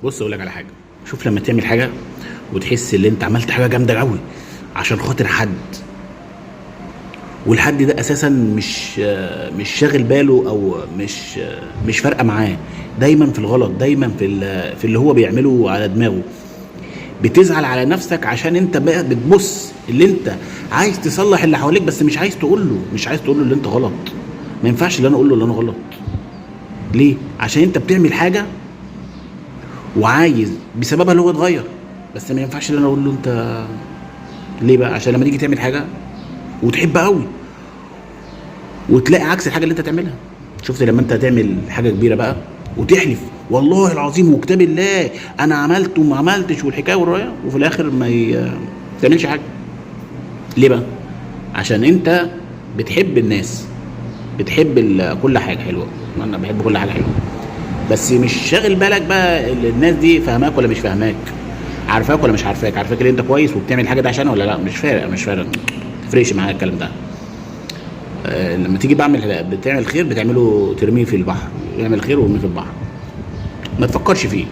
بص اقول لك على حاجه. شوف لما تعمل حاجه وتحس ان انت عملت حاجه جامده قوي عشان خاطر حد، والحد ده اساسا مش شاغل باله، او مش فارقه معاه، دايما في الغلط، دايما في اللي هو بيعمله على دماغه. بتزعل على نفسك عشان انت بقى بتبص اللي انت عايز تصلح اللي حواليك، بس مش عايز تقول له اللي انت غلط. ما ينفعش اللي انا اقول له اللي انا غلط. ليه؟ عشان انت بتعمل حاجه وعايز بسببها اللي هو يتغير، بس ما ينفعش اللي انا اقول له انت. ليه بقى؟ عشان لما تيجي تعمل حاجه وتحبها قوي وتلاقي عكس الحاجه اللي انت تعملها. شفت لما انت تعمل حاجه كبيره بقى وتحلف والله العظيم وكتاب الله انا عملت وما عملتش والحكايه والروايه، وفي الاخر ما تعملش حاجه. ليه بقى؟ عشان انت بتحب الناس، بتحب كل حاجه حلوه. انا بحب كل حاجه حلوه، بس مش شاغل بالك بقى الناس دي فاهماك ولا مش فاهماك، عارفاك ولا مش عارفاك، عارفاك اللي انت كويس وبتعمل الحاجه دي عشانها ولا لا. مش فارق ما تفرقش معايا الكلام ده. لما تيجي بتعمل خير بتعمله ترميه في البحر، اعمل خير وارميه في البحر، ما تفكرش فيه.